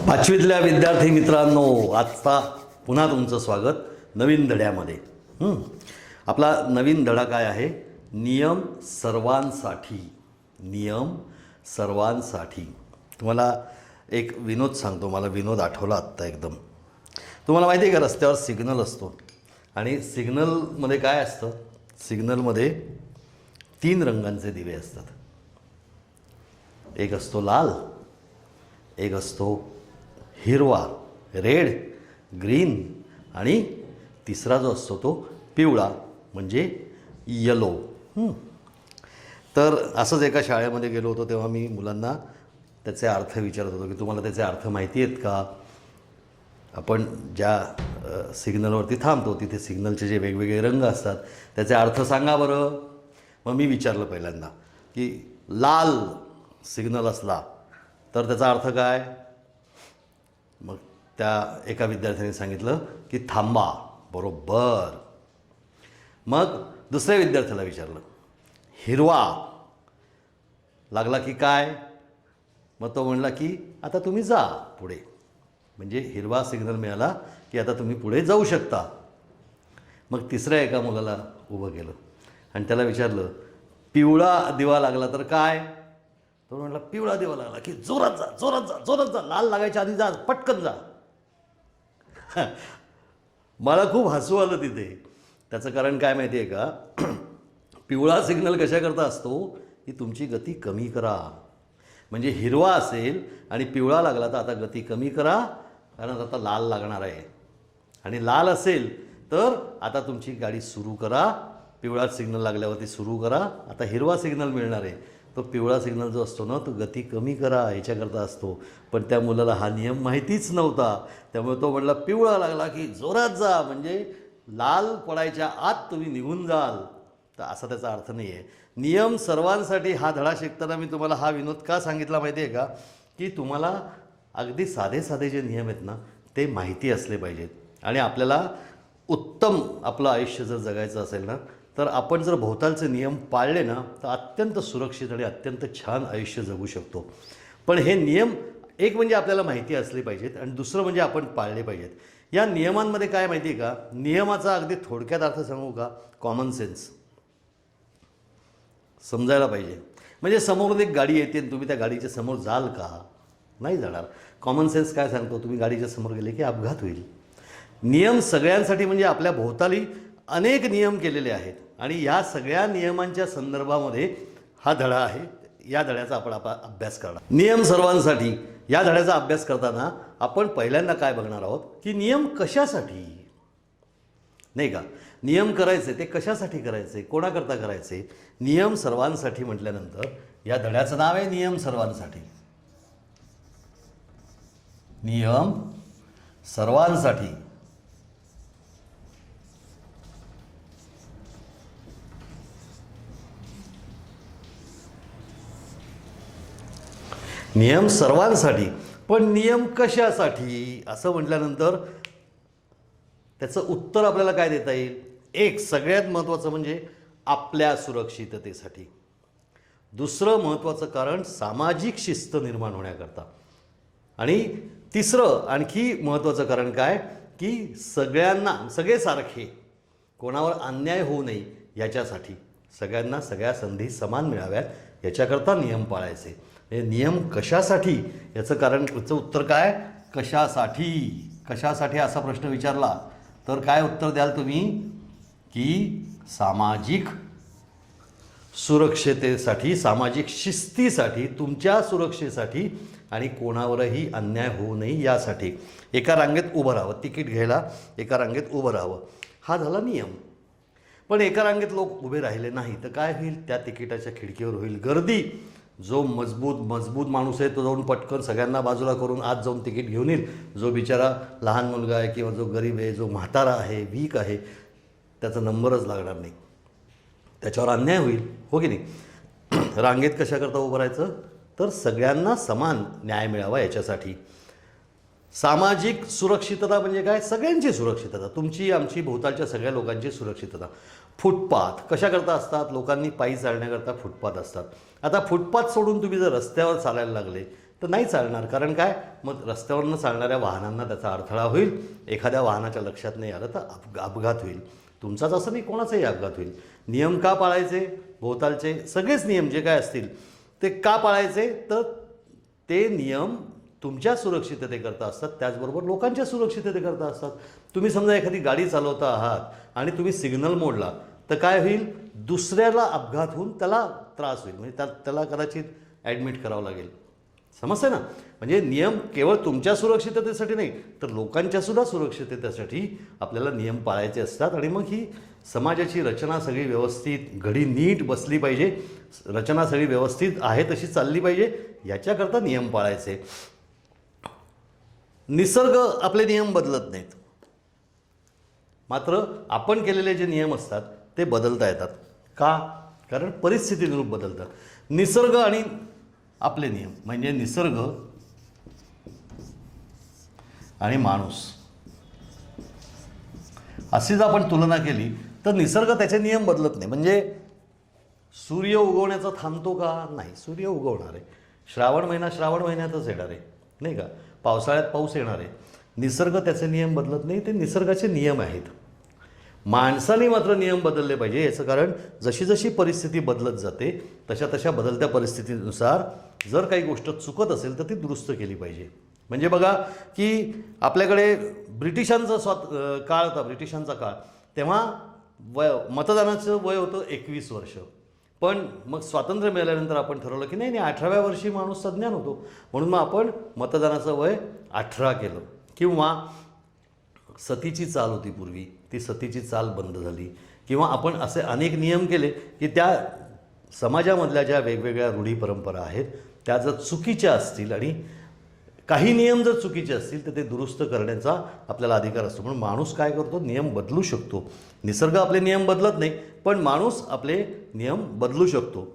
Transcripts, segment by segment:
पाचवीतल्या विद्यार्थी मित्रांनो, आजचा पुन्हा तुमचं स्वागत नवीन धड्यामध्ये. आपला नवीन धडा काय आहे? नियम सर्वांसाठी. नियम सर्वांसाठी. तुम्हाला एक विनोद सांगतो. मला विनोद आठवला आत्ता एकदम. तुम्हाला माहिती आहे का, रस्त्यावर सिग्नल असतो आणि सिग्नलमध्ये काय असतं? सिग्नलमध्ये 3 रंगांचे दिवे असतात. एक असतो लाल, एक असतो हिरवा, रेड, ग्रीन, आणि तिसरा जो असतो तो पिवळा, म्हणजे येलो. तर असंच एका शाळेमध्ये गेलो होतो, तेव्हा मी मुलांना त्याचे अर्थ विचारत होतो की तुम्हाला त्याचे अर्थ माहिती आहेत का? आपण ज्या सिग्नलवरती थांबतो तिथे सिग्नलचे जे वेगवेगळे रंग असतात त्याचे अर्थ सांगा बरं. मग मी विचारलं पहिल्यांदा की लाल सिग्नल असला तर त्याचा अर्थ काय? मग त्या एका विद्यार्थ्याने सांगितलं की थांबा. बरोबर. मग दुसऱ्या विद्यार्थ्याला विचारलं, हिरवा लागला की काय? मग तो म्हणला की आता तुम्ही जा पुढे. म्हणजे हिरवा सिग्नल मिळाला की आता तुम्ही पुढे जाऊ शकता. मग तिसऱ्या एका मुलाला उभं केलं आणि त्याला विचारलं, पिवळा दिवा लागला तर काय? तो म्हटला, पिवळा दिवा लागला की जोरात जा, जोरात जा, जोरात जा, लाल लागायच्या आधी जा, पटकन जा. मला खूप हसू आलं तिथे. त्याचं कारण काय माहिती आहे का? पिवळा सिग्नल कशाकरता असतो की तुमची गती कमी करा. म्हणजे हिरवा असेल आणि पिवळा लागला तर आता गती कमी करा, कारण आता लाल लागणार आहे. आणि लाल असेल तर आता तुमची गाडी सुरू करा. पिवळा सिग्नल लागल्यावरती सुरू करा. आता हिरवा सिग्नल मिळणार आहे, तो पिवळा सिग्नल जो असतो ना तो गती कमी करा ह्याच्याकरता असतो. पण त्या मुलाला हा नियम माहितीच नव्हता. त्यामुळे तो म्हटला, पिवळा लागला की जोरात जा, म्हणजे लाल पडायच्या आत तुम्ही निघून जाल. तर असा त्याचा अर्थ नाही आहे. नियम सर्वांसाठी हा धडा शिकताना मी तुम्हाला हा विनोद का सांगितला माहिती आहे का? की तुम्हाला अगदी साधे साधे जे नियम आहेत ना ते माहिती असले पाहिजेत. आणि आपल्याला उत्तम आपलं आयुष्य जर जगायचं असेल ना तर आपण जर भोवतालचे नियम पाळले ना तर अत्यंत सुरक्षित आणि अत्यंत छान आयुष्य जगू शकतो. पण हे नियम एक म्हणजे आपल्याला माहिती असले पाहिजेत आणि दुसरं म्हणजे आपण पाळले पाहिजेत. या नियमांमध्ये काय माहिती आहे का? नियमाचा अगदी थोडक्यात अर्थ सांगू का? कॉमन सेन्स समजायला पाहिजे. म्हणजे समोरून एक गाडी येते आणि तुम्ही त्या गाडीच्या समोर जाल का? नाही जाणार. कॉमन सेन्स काय सांगतो? तुम्ही गाडीच्या समोर गेले की अपघात होईल. नियम सगळ्यांसाठी म्हणजे आपल्या भोवताली अनेक नियम केलेले आहेत आणि या सगळ्या नियमांच्या संदर्भामध्ये हा धडा आहे. या धड्याचा आपण अभ्यास करणार. नियम सर्वांसाठी या धड्याचा अभ्यास करताना आपण पहिल्यांदा काय बघणार आहोत की नियम कशासाठी, नाही का? नियम करायचे ते कशासाठी करायचे, कोणाकरता करायचे? नियम सर्वांसाठी म्हटल्यानंतर या धड्याचं नाव आहे नियम सर्वांसाठी. नियम सर्वांसाठी. नियम सर्वांसाठी. पण नियम कशासाठी असं म्हटल्यानंतर त्याचं उत्तर आपल्याला काय देता येईल? एक सगळ्यात महत्त्वाचं म्हणजे आपल्या सुरक्षिततेसाठी. दुसरं महत्त्वाचं कारण सामाजिक शिस्त निर्माण होण्याकरता. आणि तिसरं आणखी महत्त्वाचं कारण काय की सगळ्यांना सगळे सारखे, कोणावर अन्याय होऊ नये याच्यासाठी, सगळ्यांना सगळ्या संधी समान मिळाव्यात याच्याकरता नियम पाळायचे. हे नियम कशासाठी याचं कारण, याचं उत्तर काय? कशासाठी. कशासाठी असा प्रश्न विचारला तर काय उत्तर द्याल तुम्ही? की सामाजिक सुरक्षतेसाठी, सामाजिक शिस्तीसाठी, तुमच्या सुरक्षेसाठी आणि कोणावरही अन्याय होऊ नये यासाठी. एका रांगेत उभं राहावं, तिकीट घ्यायला एका रांगेत उभं राहावं, हा झाला नियम. पण एका रांगेत लोक उभे राहिले नाही तर काय होईल? त्या तिकिटाच्या खिडकीवर होईल गर्दी. जो मजबूत माणूस आहे तो जाऊन पटकन सगळ्यांना बाजूला करून आत जाऊन तिकीट घेऊन येईल. जो बिचारा लहान मुलगा आहे किंवा जो गरीब आहे, जो म्हातारा आहे, वीक आहे, त्याचा नंबरच लागणार नाही, त्याच्यावर अन्याय होईल, हो की नाही? रांगेत कशाकरता उभं राहायचं? तर सगळ्यांना समान न्याय मिळावा याच्यासाठी. सामाजिक सुरक्षितता म्हणजे काय? सगळ्यांची सुरक्षितता, तुमची आमची भोवतालच्या सगळ्या लोकांची सुरक्षितता. फुटपाथ कशाकरता असतात? लोकांनी पायी चालण्याकरता फुटपाथ असतात. आता फुटपाथ सोडून तुम्ही जर रस्त्यावर चालायला लागले तर नाही चालणार. कारण काय? मग रस्त्यावरनं चालणाऱ्या वाहनांना त्याचा अडथळा होईल, एखाद्या वाहनाच्या लक्षात नाही आलं तर अपघात होईल. तुमचाच असं नाही, कोणाचाही अपघात होईल. नियम का पाळायचे? भोवतालचे सगळेच नियम जे काय असतील ते का पाळायचे? तर ते नियम तुमच्या सुरक्षिततेकरता असतात, त्याचबरोबर लोकांच्या सुरक्षिततेकरता असतात. तुम्ही समजा एखादी गाडी चालवता आहात आणि तुम्ही सिग्नल मोडला तर काय होईल? दुसऱ्याला अपघात होऊन त्याला त्रास होईल, म्हणजे त्याला कदाचित ॲडमिट करावं लागेल. समजतं ना? म्हणजे नियम केवळ तुमच्या सुरक्षिततेसाठी नाही तर लोकांच्यासुद्धा सुरक्षिततेसाठी आपल्याला नियम पाळायचे असतात. आणि मग ही समाजाची रचना सगळी व्यवस्थित, घडी नीट बसली पाहिजे, रचना सगळी व्यवस्थित आहे तशी चालली पाहिजे, याच्याकरता नियम पाळायचे. निसर्ग आपले नियम बदलत नाहीत, मात्र आपण केलेले जे नियम असतात ते बदलता येतात. का? कारण परिस्थितीनुरूप बदलतात. निसर्ग आणि आपले नियम म्हणजे निसर्ग आणि माणूस अशी जर आपण तुलना केली तर निसर्ग त्याचे नियम बदलत नाही. म्हणजे सूर्य उगवण्याचा थांबतो का? नाही, सूर्य उगवणार आहे. श्रावण महिना श्रावण महिन्यातच येणार आहे, नाही का? पावसाळ्यात पाऊस येणार आहे. निसर्ग त्याचे नियम बदलत नाही, ते निसर्गाचे नियम आहेत. माणसाने मात्र नियम बदलले पाहिजे. याचं कारण जशी जशी परिस्थिती बदलत जाते तशा तशा बदलत्या परिस्थितीनुसार जर काही गोष्ट चुकत असेल तर ती दुरुस्त केली पाहिजे. म्हणजे बघा की आपल्याकडे ब्रिटिशांचा काळ होता, ब्रिटिशांचा काळ, तेव्हा मतदानाचं वय होतं 21 वर्ष. पण मग स्वातंत्र्य मिळाल्यानंतर आपण ठरवलं की नाही 18व्या वर्षी माणूस सज्ञान होतो, म्हणून मग आपण मतदानाचं वय 18 केलं. किंवा सतीची चाल होती पूर्वी, ती सतीची चाल बंद झाली. किंवा आपण असे अनेक नियम केले की त्या समाजामधल्या ज्या वेगवेगळ्या रूढी परंपरा आहेत त्या जर चुकीच्या असतील आणि काही नियम जर चुकीचे असतील तर ते दुरुस्त करण्याचा आपल्याला अधिकार असतो. म्हणून माणूस काय करतो? नियम बदलू शकतो. निसर्ग आपले नियम बदलत नाही, पण माणूस आपले नियम बदलू शकतो.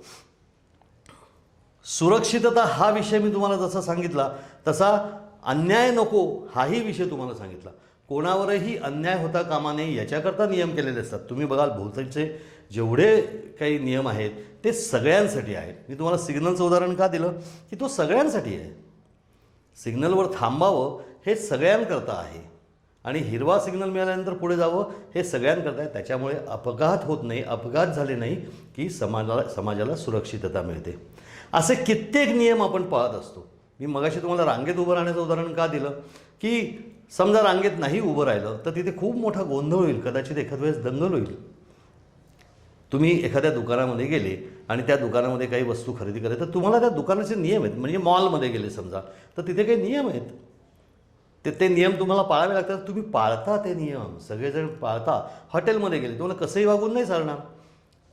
सुरक्षितता हा विषय मी तुम्हाला जसा सांगितला तसा अन्याय नको हाही विषय तुम्हाला सांगितला. कोणावरही अन्याय होता कामा नये याच्याकरता नियम केलेले असतात. तुम्ही बघाल भोवतालचे जेवढे काही नियम आहेत ते सगळ्यांसाठी आहेत. मी तुम्हाला सिग्नलचं उदाहरण का दिलं की तो सगळ्यांसाठी आहे. सिग्नलवर थांबावं हे सगळ्यांकरता आहे आणि हिरवा सिग्नल मिळाल्यानंतर पुढे जावं हे सगळ्यांकरता आहे. त्याच्यामुळे अपघात होत नाही, अपघात झाले नाही की समाजाला सुरक्षितता मिळते. असे कित्येक नियम आपण पाळत असतो. मी मगाशी तुम्हाला रांगेत उभं राहण्याचं उदाहरण का दिलं की समजा रांगेत नाही उभं राहिलं तर तिथे खूप मोठा गोंधळ होईल, कदाचित एखाद वेळेस दंगल होईल. तुम्ही एखाद्या दुकानामध्ये गेले आणि त्या दुकानामध्ये काही वस्तू खरेदी करायची तर तुम्हाला त्या दुकानाचे नियम आहेत. म्हणजे मॉलमध्ये गेले समजा तर तिथे काही नियम आहेत, ते नियम तुम्हाला पाळावे लागतात. तुम्ही पाळता ते नियम, सगळेजण पाळता. हॉटेलमध्ये गेले तुम्हाला कसंही वागून नाही चालणार,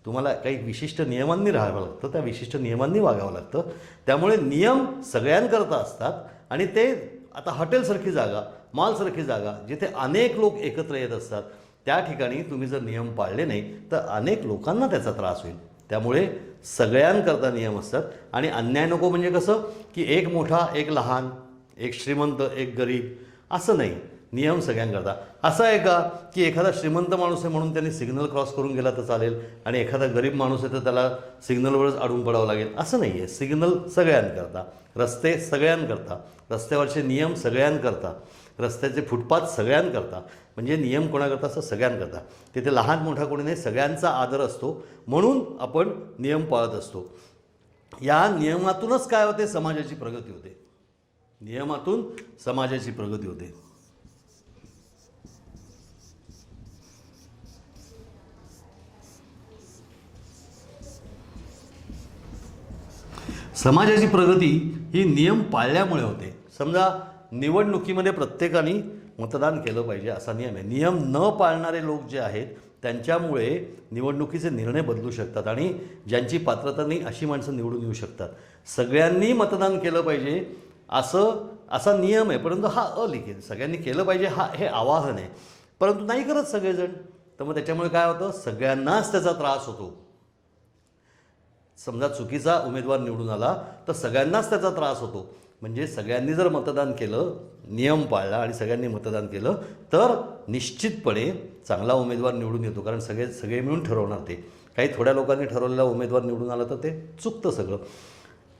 तुम्हाला काही विशिष्ट नियमांनी राहावं लागतं, त्या विशिष्ट नियमांनी वागावं लागतं. त्यामुळे नियम सगळ्यांकरता असतात. आणि ते आता हॉटेलसारखी जागा, मॉलसारखी जागा जिथे अनेक लोक एकत्र येत असतात त्या ठिकाणी तुम्ही जर नियम पाळले नाही तर अनेक लोकांना त्याचा त्रास होईल. त्यामुळे सगळ्यांकरता नियम असतात. आणि अन्याय नको म्हणजे कसं की एक मोठा एक लहान, एक श्रीमंत एक गरीब असं नाही, नियम सगळ्यांकरता. असं आहे का की एखादा श्रीमंत माणूस आहे म्हणून त्यांनी सिग्नल क्रॉस करून गेला तर चालेल आणि एखादा गरीब माणूस आहे तर त्याला सिग्नलवरच अडून पडावं लागेल असं नाही आहे. सिग्नल सगळ्यांकरता, रस्ते सगळ्यांकरता, रस्त्यावरचे नियम सगळ्यांकरता, रस्त्याचे फुटपाथ सगळ्यांकरता. म्हणजे नियम कोणाकरता असं सगळ्यांकरता. तिथे लहान मोठा कोणी नाही, सगळ्यांचा आदर असतो म्हणून आपण नियम पाळत असतो. या नियमातूनच काय होते? समाजाची प्रगती होते. नियमातून समाजाची प्रगती होते. समाजाची प्रगती ही नियम पाळल्यामुळे होते. समजा निवडणुकीमध्ये प्रत्येकाने मतदान केलं पाहिजे असा नियम आहे. नियम न पाळणारे लोक जे आहेत त्यांच्यामुळे निवडणुकीचे निर्णय बदलू शकतात आणि ज्यांची पात्रता नाही अशी माणसं निवडून येऊ शकतात. सगळ्यांनी मतदान केलं पाहिजे असा नियम आहे, परंतु हा अलिखित. सगळ्यांनी केलं पाहिजे हे आवाहन आहे, परंतु नाही करत सगळेजण. तर मग त्याच्यामुळे काय होतं? सगळ्यांनाच त्याचा त्रास होतो. समजा चुकीचा उमेदवार निवडून आला तर सगळ्यांनाच त्याचा त्रास होतो. म्हणजे सगळ्यांनी जर मतदान केलं, नियम पाळला आणि सगळ्यांनी मतदान केलं तर निश्चितपणे चांगला उमेदवार निवडून येतो. कारण सगळे मिळून ठरवणार ते. काही थोड्या लोकांनी ठरवलेला उमेदवार निवडून आला तर ते चुकतं सगळं.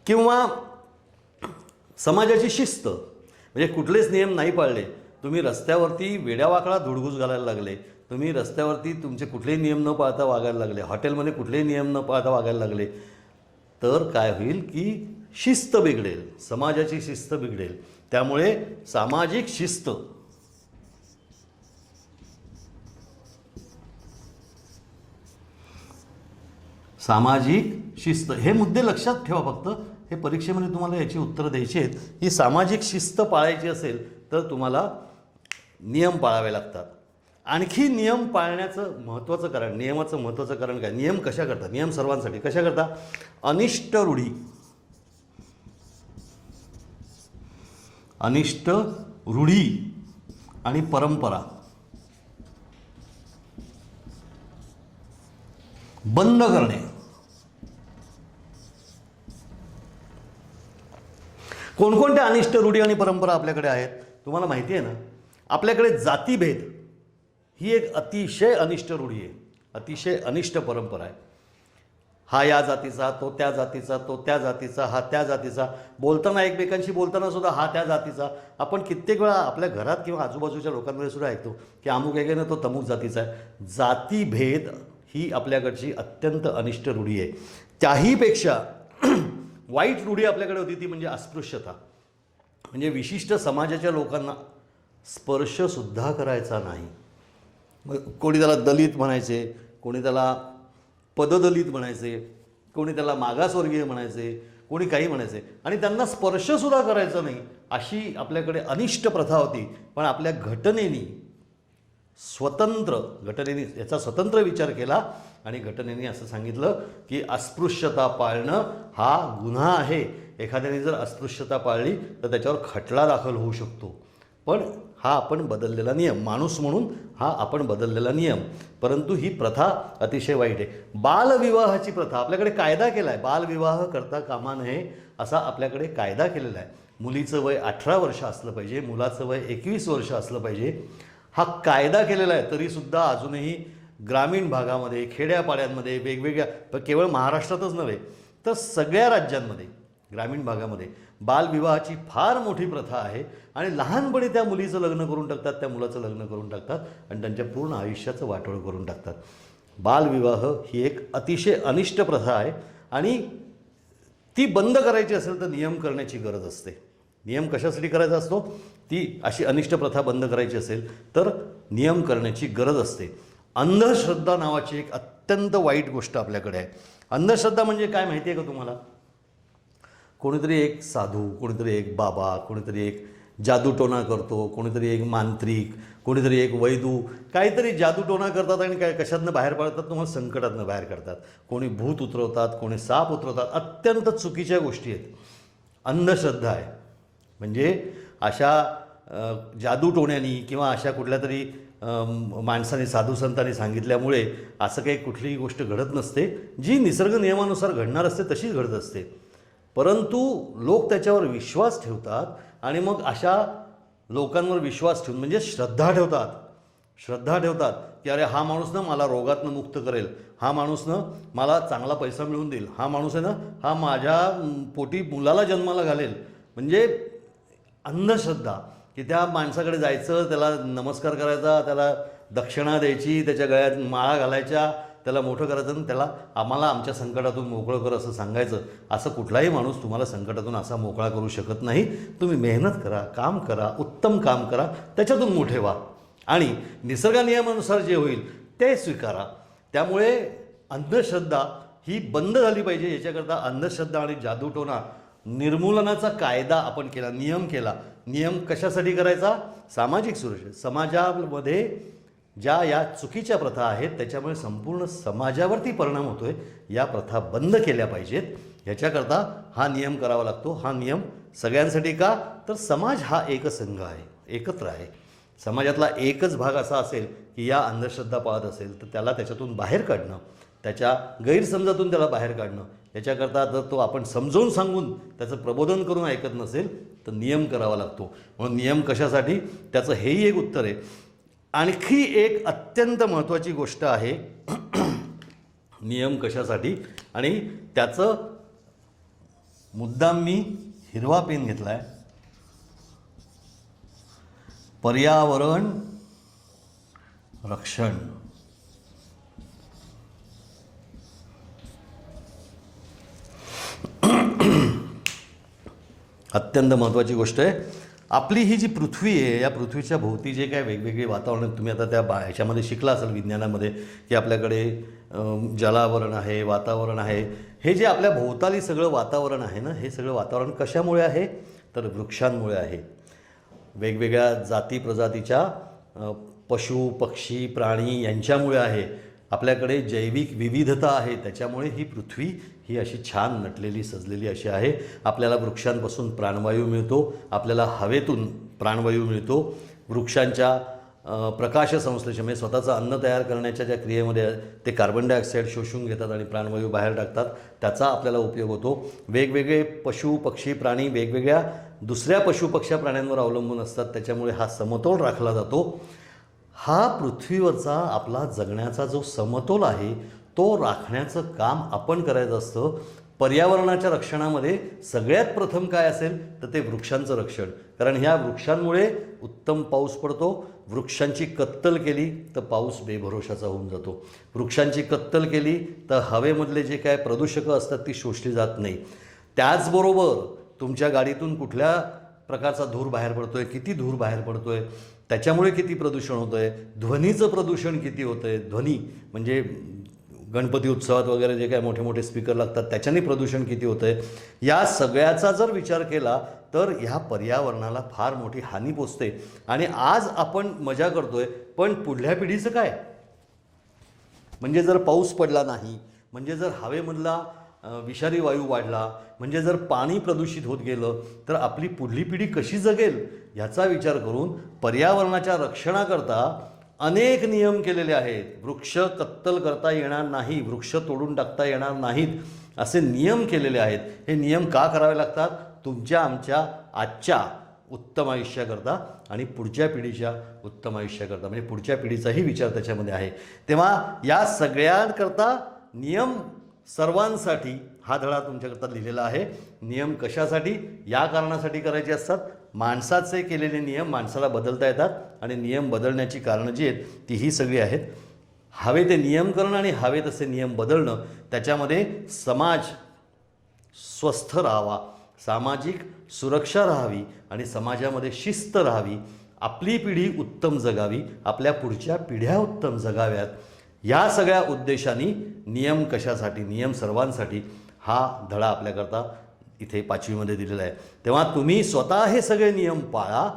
किंवा समाजाची शिस्त, म्हणजे कुठलेच नियम नाही पाळले, तुम्ही रस्त्यावरती वेड्यावाकडा धुडगूस घालायला लागले, तुम्ही रस्त्यावरती तुमचे कुठलेही नियम न पाळता वागायला लागले, हॉटेलमध्ये कुठलेही नियम न पाळता वागायला लागले, तर काय होईल की शिस्त बिघडेल, समाजाची शिस्त बिघडेल. त्यामुळे सामाजिक शिस्त, सामाजिक शिस्त हे मुद्दे लक्षात ठेवा. फक्त हे परीक्षेमध्ये तुम्हाला याची उत्तरं द्यायची आहेत. ही सामाजिक शिस्त पाळायची असेल तर तुम्हाला नियम पाळावे लागतात. आणखी नियम पाळण्याचं महत्त्वाचं कारण, नियमाचं महत्त्वाचं कारण काय? नियम कशा करता? नियम सर्वांसाठी कशा करता? अनिष्ट रूढी, अनिष्ट रूढी आणि परंपरा बंद करणे. कोणकोणत्या अनिष्ट रूढी आणि परंपरा आपल्याकडे आहेत तुम्हाला माहिती आहे ना? आपल्याकडे जातीभेद ही एक अतिशय अनिष्ट रूढी आहे, अतिशय अनिष्ट परंपरा आहे. हा या जातीचा, तो त्या जातीचा, तो त्या जातीचा, हा त्या जातीचा. बोलताना एकमेकांशी बोलताना सुद्धा हा त्या जातीचा. आपण कित्येक वेळा आपल्या घरात किंवा आजूबाजूच्या लोकांमध्ये सुद्धा ऐकतो की अमुक आहे ना तो तमुक जातीचा आहे. जातीभेद ही आपल्याकडची अत्यंत अनिष्ट रूढी आहे. त्याहीपेक्षा वाईट रूढी आपल्याकडे होती ती म्हणजे अस्पृश्यता. म्हणजे विशिष्ट समाजाच्या लोकांना स्पर्शसुद्धा करायचा नाही. कोणी त्याला दलित म्हणायचे, कोणी त्याला पददलित म्हणायचे, कोणी त्याला मागासवर्गीय म्हणायचे, कोणी काही म्हणायचे आणि त्यांना स्पर्शसुद्धा करायचा नाही, अशी आपल्याकडे अनिष्ट प्रथा होती. पण आपल्या घटनेने याचा स्वतंत्र विचार केला आणि घटनेने असं सांगितलं की अस्पृश्यता पाळणं हा गुन्हा आहे. एखाद्याने जर अस्पृश्यता पाळली तर त्याच्यावर खटला दाखल होऊ शकतो. पण हा आपण बदललेला नियम, माणूस म्हणून हा आपण बदललेला नियम. परंतु ही प्रथा अतिशय वाईट आहे. बालविवाहाची प्रथा आपल्याकडे कायदा केला आहे. बालविवाह करता कामा नये असा आपल्याकडे कायदा केलेला आहे. मुलीचं वय 18 वर्ष असलं पाहिजे, मुलाचं वय 21 वर्ष असलं पाहिजे, हा कायदा केलेला आहे. तरीसुद्धा अजूनही ग्रामीण भागामध्ये, खेड्यापाड्यांमध्ये, वेगवेगळ्या, केवळ महाराष्ट्रातच नव्हे तर सगळ्या राज्यांमध्ये ग्रामीण भागामध्ये बालविवाहाची फार मोठी प्रथा आहे. आणि लहानपणी त्या मुलीचं लग्न करून टाकतात, त्या मुलाचं लग्न करून टाकतात आणि त्यांच्या पूर्ण आयुष्याचं वाटोळं करून टाकतात. बालविवाह ही एक अतिशय अनिष्ट प्रथा आहे आणि ती बंद करायची असेल तर नियम करण्याची गरज असते. नियम कशासाठी करायचा असतो? ती अशी अनिष्ट प्रथा बंद करायची असेल तर नियम करण्याची गरज असते. अंधश्रद्धा नावाची एक अत्यंत वाईट गोष्ट आपल्याकडे आहे. अंधश्रद्धा म्हणजे काय माहिती आहे का तुम्हाला? कोणीतरी एक साधू, कोणीतरी एक बाबा, कोणीतरी एक जादूटोणा करतो, कोणीतरी एक मांत्रिक, कोणीतरी एक वैदू, काहीतरी जादूटोणा करतात आणि काय कशातनं बाहेर पडतात, तुम्हाला संकटातनं बाहेर काढतात. कोणी भूत उतरवतात, कोणी साप उतरवतात. अत्यंत चुकीच्या गोष्टी आहेत. अंधश्रद्धा आहे. म्हणजे अशा जादूटोण्यानी किंवा अशा कुठल्या तरी माणसाने, साधू संतांनी सांगितल्यामुळे असं काही कुठलीही गोष्ट घडत नसते. जी निसर्ग नियमानुसार घडणार असते तशीच घडत असते. परंतु लोक त्याच्यावर विश्वास ठेवतात आणि मग अशा लोकांवर विश्वास ठेवून म्हणजे श्रद्धा ठेवतात की अरे हा माणूस ना मला रोगातनं मुक्त करेल, हा माणूस ना मला चांगला पैसा मिळवून देईल, हा माणूस आहे ना हा माझ्या पोटी मुलाला जन्माला घालेल. म्हणजे अंधश्रद्धा की त्या माणसाकडे जायचं, त्याला नमस्कार करायचा, त्याला दक्षिणा द्यायची, त्याच्या गळ्यात माळा घालायच्या, त्याला मोठं करायचं आणि त्याला आम्हाला आमच्या संकटातून मोकळं कर असं सांगायचं. असं कुठलाही माणूस तुम्हाला संकटातून असा मोकळा करू शकत नाही. तुम्ही मेहनत करा, काम करा, उत्तम काम करा, त्याच्यातून मोठे व्हा आणि निसर्गनियमानुसार जे होईल ते स्वीकारा. त्यामुळे अंधश्रद्धा ही बंद झाली पाहिजे. याच्याकरता अंधश्रद्धा आणि जादूटोणा निर्मूलनाचा कायदा आपण केला, नियम केला. नियम कशासाठी करायचा? सामाजिक सुरक्षा. समाजामध्ये ज्या या चुकीच्या प्रथा आहेत त्याच्यामुळे संपूर्ण समाजावरती परिणाम होतो आहे. या प्रथा बंद केल्या पाहिजेत. ह्याच्याकरता हा नियम करावा लागतो. हा नियम सगळ्यांसाठी का? तर समाज हा एकसंघ आहे, एकत्र आहे. समाजातला एकच भाग असा असेल की या अंधश्रद्धा पाळत असेल तर त्याला त्याच्यातून बाहेर काढणं, त्याच्या गैरसमजातून त्याला बाहेर काढणं. याच्याकरता जर तो आपण समजावून सांगून त्याचं प्रबोधन करून ऐकत नसेल तर नियम करावा लागतो. म्हणून नियम कशासाठी, त्याचं हेही एक उत्तर आहे. आणखी एक अत्यंत महत्त्वाची गोष्ट आहे नियम कशासाठी, आणि त्याचं मुद्दाम मी हिरवा पेन घेतला आहे. पर्यावरण रक्षण. अत्यंत महत्त्वाची गोष्ट आहे. आपली ही जी पृथ्वी आहे, या पृथ्वीच्या भोवती जे काय वेगवेगळे वातावरण, तुम्ही आता त्या ह्याच्यामध्ये शिकला असाल विज्ञानामध्ये, की आपल्याकडे जलावरण आहे, वातावरण आहे. हे जे आपल्या भोवताली सगळं वातावरण आहे ना, हे सगळं वातावरण कशामुळे आहे तर वृक्षांमुळे आहे. वेगवेगळ्या जाती प्रजातीच्या पशु पक्षी प्राणी यांच्यामुळे आहे. आपल्याकडे जैविक विविधता आहे, त्याच्यामुळे ही पृथ्वी ही अशी छान नटलेली सजलेली अशी आहे. आपल्याला वृक्षांपासून प्राणवायू मिळतो, आपल्याला हवेतून प्राणवायू मिळतो. वृक्षांच्या प्रकाशसंश्लेषण म्हणजे स्वतःचं अन्न तयार करण्याच्या ज्या क्रियेमध्ये ते कार्बन डायऑक्साईड शोषून घेतात आणि प्राणवायू बाहेर टाकतात, त्याचा आपल्याला उपयोग होतो. वेगवेगळे पशु पक्षी प्राणी वेगवेगळ्या दुसऱ्या पशुपक्ष्या प्राण्यांवर अवलंबून असतात, त्याच्यामुळे हा समतोल राखला जातो. हा पृथ्वीवरचा आपला जगण्याचा जो समतोल आहे तो राखण्याचं काम आपण करायचं असतं. पर्यावरणाच्या रक्षणामध्ये सगळ्यात प्रथम काय असेल तर ते वृक्षांचं रक्षण. कारण ह्या वृक्षांमुळे उत्तम पाऊस पडतो. वृक्षांची कत्तल केली तर पाऊस बेभरोशाचा होऊन जातो. वृक्षांची कत्तल केली तर हवेमधले जे काय प्रदूषकं असतात ती शोषली जात नाही. त्याचबरोबर तुमच्या गाडीतून कुठल्या प्रकारचा धूर बाहेर पडतो आहे, किती धूर बाहेर पडतो आहे, त्याच्यामुळे किती प्रदूषण होतं आहे, ध्वनीचं प्रदूषण किती होतं आहे. ध्वनी म्हणजे गणपती उत्सवात वगैरे जे काय मोठे मोठे स्पीकर लागतात त्याच्याने प्रदूषण किती होतं आहे. या सगळ्याचा जर विचार केला तर ह्या पर्यावरणाला फार मोठी हानी पोचते. आणि आज आपण मजा करतो आहे, पण पुढल्या पिढीचं काय. म्हणजे जर पाऊस पडला नाही, म्हणजे जर हवेमधला विषारी वायू वाढला, म्हणजे जर पाणी प्रदूषित होत गेलं तर आपली पुढली पिढी कशी जगेल ह्याचा विचार करून पर्यावरणाच्या रक्षणाकरता अनेक नियम केलेले आहेत. वृक्ष कत्तल करता येणार नाही, वृक्ष तोडून टाकता येणार नाहीत, असे नियम केलेले आहेत. हे नियम का करावे लागतात, तुमच्या आमच्या आजच्या उत्तम आयुष्याकरता आणि पुढच्या पिढीच्या उत्तम आयुष्याकरता, म्हणजे पुढच्या पिढीचाही विचार त्याच्यामध्ये आहे. तेव्हा या सगळ्यांकरता नियम सर्वांसाठी हा धडा तुमच्याकरता लिहिलेला आहे. नियम कशासाठी, या कारणासाठी करायचे असतात. माणसाचे केलेले नियम माणसाला बदलता येतात आणि नियम बदलण्याची कारणं जी आहेत ती ही सगळी आहेत. हवे ते नियम करणं आणि हवे तसे नियम बदलणं, त्याच्यामध्ये समाज स्वस्थ राहावा, सामाजिक सुरक्षा राहावी आणि समाजामध्ये शिस्त राहावी, आपली पिढी उत्तम जगावी, आपल्या पुढच्या पिढ्या उत्तम जगाव्यात, या सगळ्या उद्देशाने नियम कशासाठी, नियम सर्वांसाठी हा धडा आपल्याकरता इथे 5वीमध्ये दिलेला आहे. तेव्हा तुम्ही स्वतः हे सगळे नियम पाळा.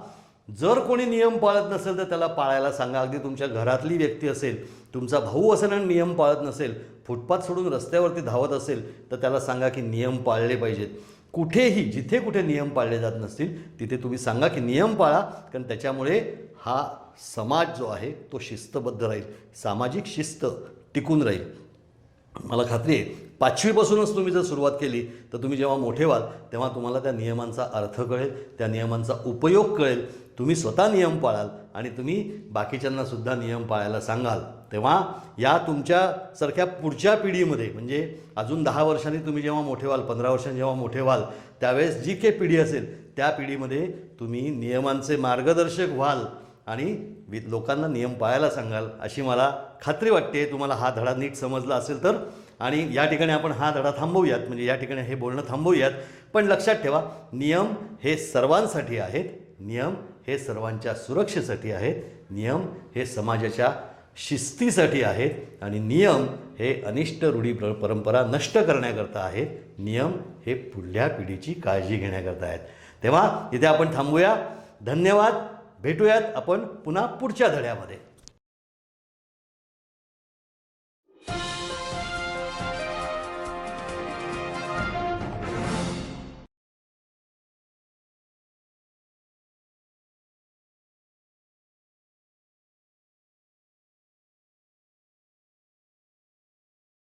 जर कोणी नियम पाळत नसेल तर त्याला पाळायला सांगा. अगदी तुमच्या घरातली व्यक्ती असेल, तुमचा भाऊ असेल आणि नियम पाळत नसेल, फुटपाथ सोडून रस्त्यावरती धावत असेल तर त्याला सांगा की नियम पाळले पाहिजेत. कुठेही जिथे कुठे नियम पाळले जात नसतील तिथे तुम्ही सांगा की नियम पाळा, कारण त्याच्यामुळे हा समाज जो आहे तो शिस्तबद्ध राहील, सामाजिक शिस्त टिकून राहील. मला खात्री आहे 5वीपासूनच तुम्ही जर सुरुवात केली तर तुम्ही जेव्हा मोठे व्हाल तेव्हा तुम्हाला त्या नियमांचा अर्थ कळेल, त्या नियमांचा उपयोग कळेल, तुम्ही स्वतः नियम पाळाल आणि तुम्ही बाकीच्यांनासुद्धा नियम पाळायला सांगाल. तेव्हा या तुमच्यासारख्या पुढच्या पिढीमध्ये, म्हणजे अजून 10 वर्षांनी तुम्ही जेव्हा मोठे व्हाल, 15 वर्षांनी जेव्हा मोठे व्हाल, त्यावेळेस जी काही पिढी असेल त्या पिढीमध्ये तुम्ही नियमांचे मार्गदर्शक व्हाल आणि लोकांना नियम पाळायला सांगाल, अशी मला खात्री वाटते. तुम्हाला हा धडा नीट समजला असेल तर. आणि या ठिकाणी आपण हा धडा थांबवूयात, म्हणजे या ठिकाणी हे बोलणं थांबवूयात. पण लक्षात ठेवा, नियम हे सर्वांसाठी आहेत, नियम हे सर्वांच्या सुरक्षेसाठी आहेत, नियम हे समाजाच्या शिस्तीसाठी आहेत आणि नियम हे अनिष्ट रूढी परंपरा नष्ट करण्याकरता आहेत, नियम हे पुढल्या पिढीची काळजी घेण्याकरता आहेत. तेव्हा इथे आपण थांबूया. धन्यवाद. भेटूयात आपण पुन्हा पुढच्या धड्यामध्ये.